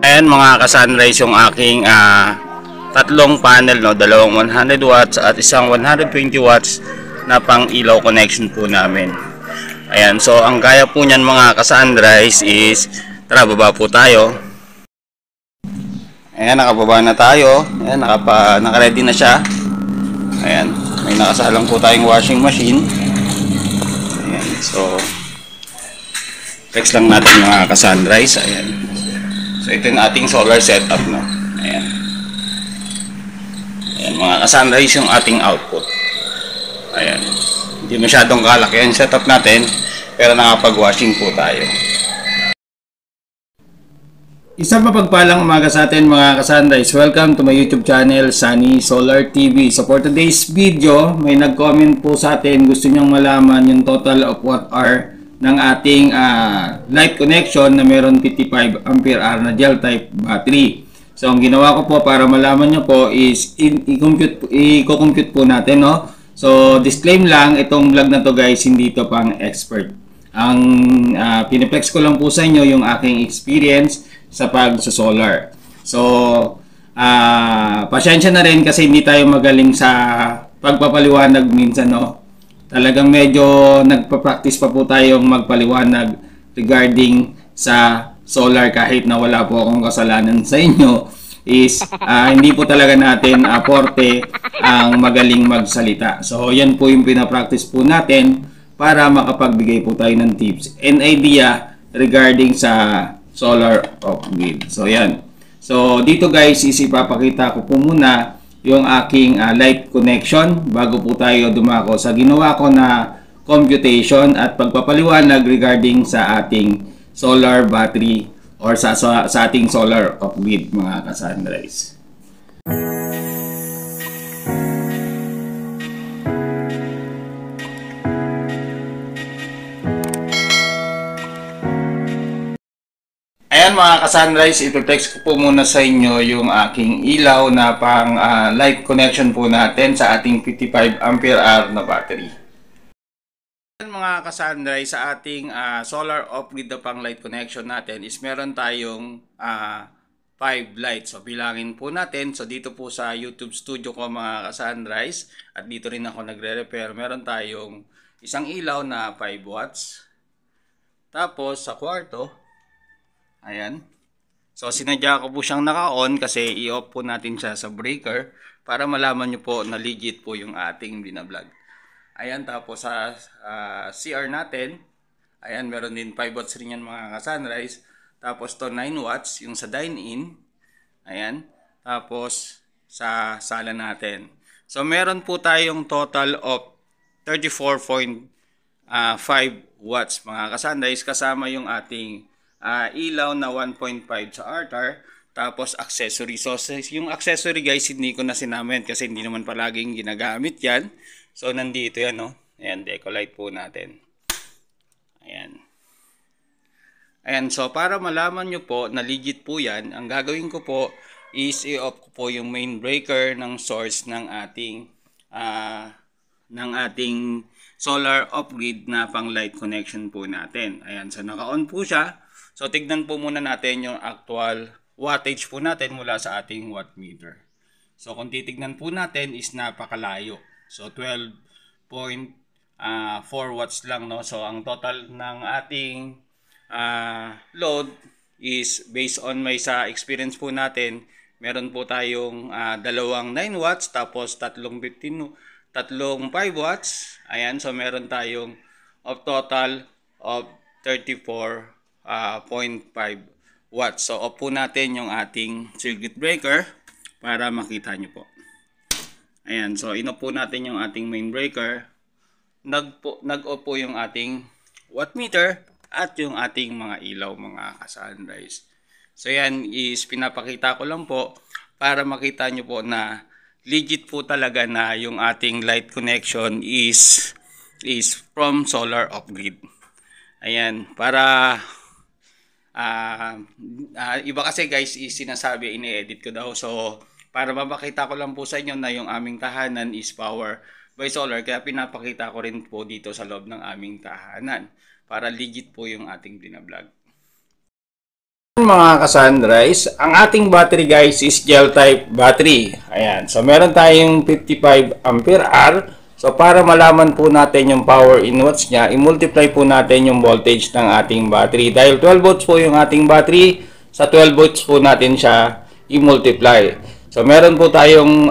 Ayan mga ka-sunrise yung aking tatlong panel, no, dalawang 100 watts at isang 120 watts na pang ilaw connection po namin. Ayan, so ang kaya po niyan mga ka-sunrise is, tara baba po tayo. Ayan, nakababa na tayo. Ayan, naka-ready na siya. Ayan, may nakasalang po tayong washing machine. Ayan, so flex lang natin mga ka-sunrise. Ayan. So ito yung ating solar setup, no. Ayan. Ayan mga ka-sunrise yung ating output. Ayan. Hindi masyadong kalaki yung setup natin, pero nakapag-washing po tayo. Isang mapagpalang umaga sa atin mga ka-sunrise. Welcome to my YouTube channel, Sunny Solar TV. So for today's video, may nag-comment po sa atin, gusto niyang malaman yung total of watt hour ng ating light connection na meron 55 ampere hour na gel type battery. So ang ginawa ko po para malaman nyo po is i-compute po natin, no? So disclaim lang, itong vlog na to guys, hindi to pang expert. Ang piniplex ko lang po sa inyo yung aking experience sa pag-solar. So pasensya na rin kasi hindi tayo magaling sa pagpapaliwanag minsan, no? Talagang medyo nagpa-practice pa po tayong magpaliwanag regarding sa solar, kahit na wala po akong kasalanan sa inyo is hindi po talaga natin forte ang magaling magsalita. So yan po yung pinapractice po natin para makapagbigay po tayo ng tips and idea regarding sa solar off-grid. So yan. So dito guys is ipapakita ko po muna yung aking light connection bago po tayo dumako sa ginawa ko na computation at pagpapaliwanag regarding sa ating solar battery or sa ating solar off-grid mga ka-sunrise. Ayan mga ka-sunrise, ito-text ko po muna sa inyo yung aking ilaw na pang light connection po natin sa ating 55 ampere hour na battery. Ayan mga ka-sunrise, sa ating solar off-grid na pang light connection natin is meron tayong 5 lights. So bilangin po natin. So dito po sa YouTube studio ko mga ka-sunrise at dito rin ako nagre-repair. Meron tayong isang ilaw na 5 watts. Tapos sa kwarto, ayan. So sinadya ko po siyang naka-on kasi i-off po natin siya sa breaker para malaman nyo po na legit po yung ating binablog. Ayan, tapos sa CR natin, ayan, meron din 5 watts rin yan mga ka-sunrise. Tapos to 9 watts yung sa dine-in. Ayan. Tapos sa sala natin. So meron po tayong total of 34.5 watts mga ka-sunrise kasama yung ating ilaw na 1.5 sa RTAR, tapos accessory. So yung accessory guys, hindi ko na sinamit kasi hindi naman palaging ginagamit yan. So nandito yan, no? Ayan, deco light po natin. Ayan. Ayan, so para malaman nyo po na legit po yan, ang gagawin ko po is i-off ko po yung main breaker ng source ng ating solar off-grid na pang light connection po natin. Ayan, so naka-on po siya. So, tignan po muna natin yung actual wattage po natin mula sa ating watt meter. So, kung titignan po natin is napakalayo. So, 12.4 watts lang, no? So, ang total ng ating load is based on sa experience po natin, meron po tayong dalawang 9 watts tapos tatlong 5 watts. Ayan, so meron tayong of total of 34.5 watts. So off po natin yung ating circuit breaker para makita nyo po. Ayan, so in-off po natin yung ating main breaker. Nag-off po yung ating watt meter at yung ating mga ilaw mga ka-sunrise. So yan is pinapakita ko lang po para makita nyo po na legit po talaga na yung ating light connection is from solar off-grid. Ayan, para iba kasi guys is sinasabi, ini-edit ko daw. So para mapakita ko lang po sa inyo na yung aming tahanan is power by solar, kaya pinapakita ko rin po dito sa loob ng aming tahanan para legit po yung ating binablog. Mga ka-Sunrise, ang ating battery guys is gel type battery. Ayan. So meron tayong 55 ampere hour. So para malaman po natin yung power in watts niya, i-multiply po natin yung voltage ng ating battery. Dahil 12 volts po yung ating battery, sa 12 volts po natin siya i-multiply. So meron po tayong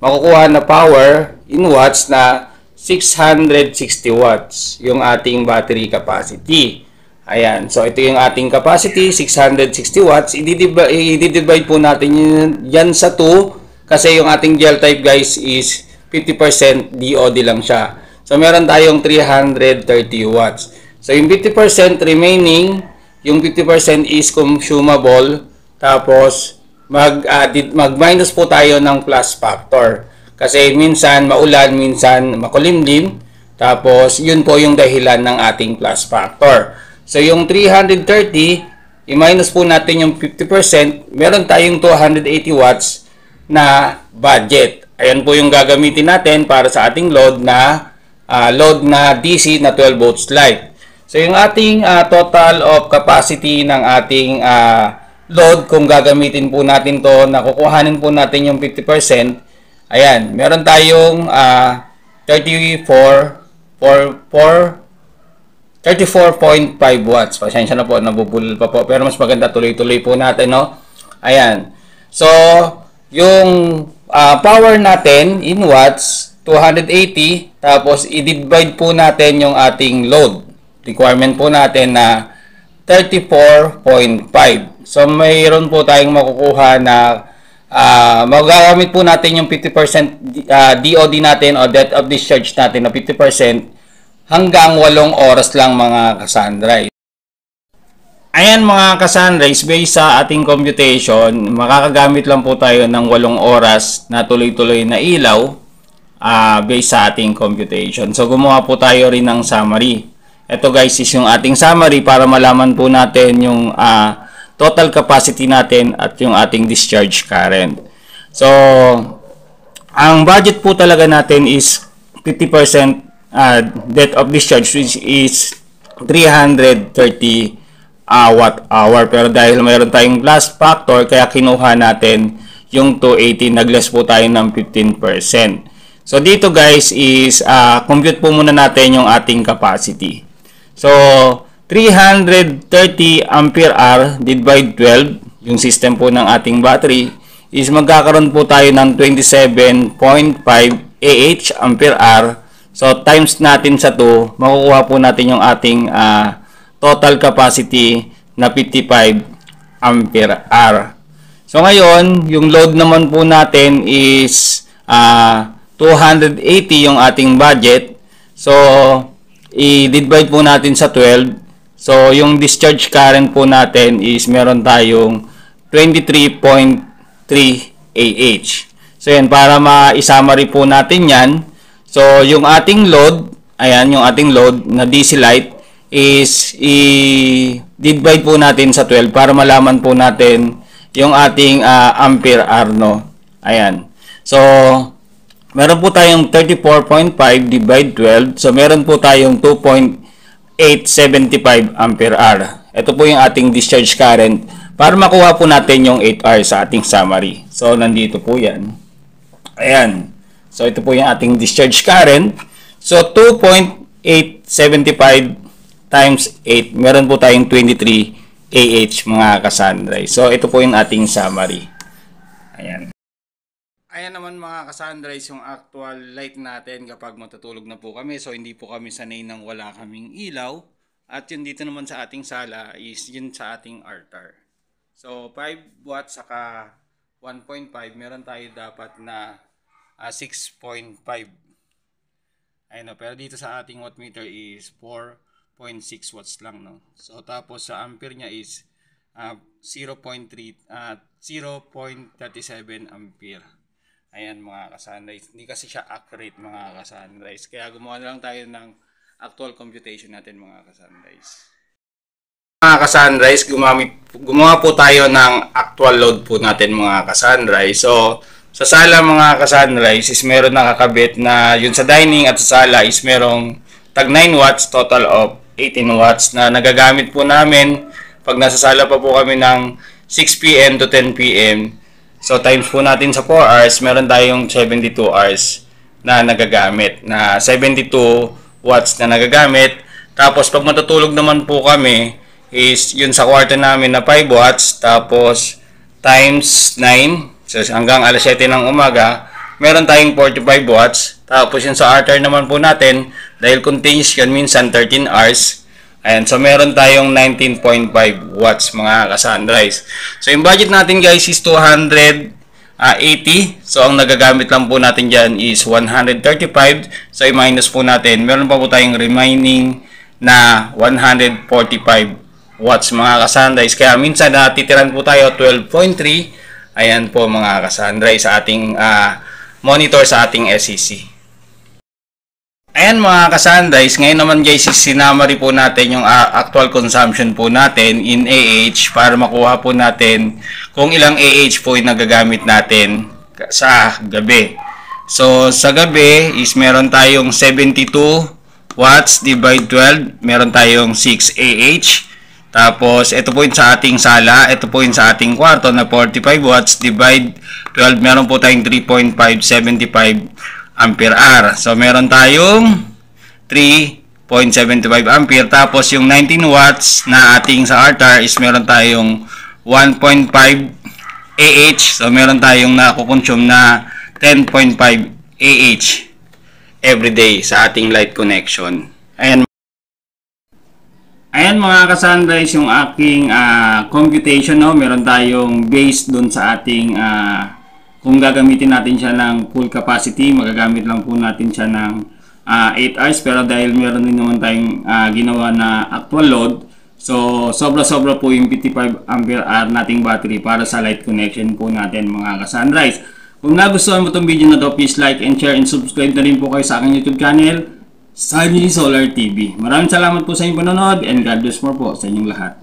makukuha na power in watts na 660 watts yung ating battery capacity. Ayan. So, ito yung ating capacity, 660 watts. I-divide po natin yan sa 2 kasi yung ating gel type guys is 50% DOD lang siya. So, meron tayong 330 watts. So, yung 50% remaining, yung 50% is consumable. Tapos, mag-minus po tayo ng plus factor. Kasi minsan maulan, minsan makulimlim. Tapos, yun po yung dahilan ng ating plus factor. So, yung 330, i-minus po natin yung 50%, meron tayong 280 watts na budget. Ayan po yung gagamitin natin para sa ating load na DC na 12 volts light. So, yung ating total of capacity ng ating load, kung gagamitin po natin to, na kukuhanin po natin yung 50%, ayan, meron tayong 34.5 watts. Pasensya na po, nabubulol pa po. Pero mas maganda, tuloy-tuloy po natin, no? Ayan. So, yung power natin in watts, 280. Tapos, i-divide po natin yung ating load. Requirement po natin na 34.5. So, mayroon po tayong makukuha na magagamit po natin yung 50% DOD natin o depth of discharge natin na 50%. Hanggang 8 oras lang mga ka-Sunrise. Ayan mga ka-Sunrise, based sa ating computation, makakagamit lang po tayo ng 8 oras na tuloy-tuloy na ilaw based sa ating computation. So gumawa po tayo rin ng summary. Ito guys is yung ating summary para malaman po natin yung total capacity natin at yung ating discharge current. So, ang budget po talaga natin is 50% depth of discharge, which is 330 watt-hour. Pero dahil mayroon tayong plus factor, kaya kinuha natin yung 280, nag-less po tayo ng 15%. So dito guys is compute po muna natin yung ating capacity. So 330 ampere hour divided by 12, yung system po ng ating battery, is magkakaroon po tayo ng 27.5 AH ampere hour. So, times natin sa 2, makukuha po natin yung ating total capacity na 55 ampere hour. So, ngayon, yung load naman po natin is 280 yung ating budget. So, i-divide po natin sa 12. So, yung discharge current po natin is meron tayong 23.3 AH. So, yan, para ma-summary po natin yan. So, yung ating load, ayan, yung ating load na DC light is i-divide po natin sa 12 para malaman po natin yung ating ampere hour, no? Ayan. So, meron po tayong 34.5 divide 12. So, meron po tayong 2.875 ampere hour. Ito po yung ating discharge current para makuha po natin yung 8 hours sa ating summary. So, nandito po yan. Ayan. So, ito po yung ating discharge current. So, 2.875 times 8. Meron po tayong 23 AH mga ka-Sunrise. So, ito po yung ating summary. Ayan. Ayan naman mga ka-Sunrise yung actual light natin kapag matutulog na po kami. So, hindi po kami sanay nang wala kaming ilaw. At yun dito naman sa ating sala is yun sa ating altar. So, 5 watts saka 1.5. Meron tayo dapat na 6.5. Ayun, no? Pero dito sa ating wattmeter is 4.6 watts lang, no? So tapos sa ampere niya is 0.37 ampere. Ayan mga ka-Sunrise. Hindi kasi siya accurate mga ka-Sunrise. Kaya gumawa na lang tayo ng actual computation natin mga ka-Sunrise. Mga ka-Sunrise, gumawa po tayo ng actual load po natin mga ka-Sunrise. So sa sala mga ka-Sunrise is meron nakakabit na yun sa dining at sa sala is merong tag 9 watts, total of 18 watts na nagagamit po namin Pag nasa sala pa po kami ng 6 p.m. to 10 p.m., so times po natin sa 4 hours, meron tayong 72 hours na nagagamit, na 72 watts na nagagamit. Tapos pag matutulog naman po kami, is yun sa kwarto namin na 5 watts, tapos times 9, so hanggang alas 7 ng umaga, meron tayong 45 watts. Tapos yun sa altar naman po natin, dahil contains yun minsan 13 hours, ayan, so meron tayong 19.5 watts mga ka-Sunrise. So yung budget natin guys is 280. So ang nagagamit lang po natin dyan is 135. So i-minus po natin, meron pa po tayong remaining na 145 watts mga ka-Sunrise. Kaya minsan natitiran po tayo 12.3. Ayan po mga ka-Sunrise sa ating monitor sa ating SEC. Ayan mga ka-Sunrise, ngayon naman guys, sinamari po natin yung actual consumption po natin in AH para makuha po natin kung ilang AH po yung nagagamit natin sa gabi. So sa gabi is meron tayong 72 watts divide 12, meron tayong 6 AH. Tapos ito po yung sa ating sala, ito po yung sa ating kwarto na 45 watts divide 12, meron po tayong 3.575 ampere hour. So meron tayong 3.75 ampere. Tapos yung 19 watts na ating sa altar is meron tayong 1.5 AH. So meron tayong nakukonsume na 10.5 AH everyday sa ating light connection. Ayan mga ka-Sunrise, yung aking computation, no? Meron tayong base dun sa ating kung gagamitin natin siya ng full capacity, magagamit lang po natin siya ng 8 hours. Pero dahil meron din naman tayong ginawa na actual load, so sobra-sobra po yung 55 ampere hour nating battery para sa light connection po natin mga ka-Sunrise. Kung nagustuhan mo itong video na to, please like and share and subscribe na rin po kayo sa aking YouTube channel, Sunny Solar TV. Maraming salamat po sa inyong panonood and God bless more po sa inyong lahat.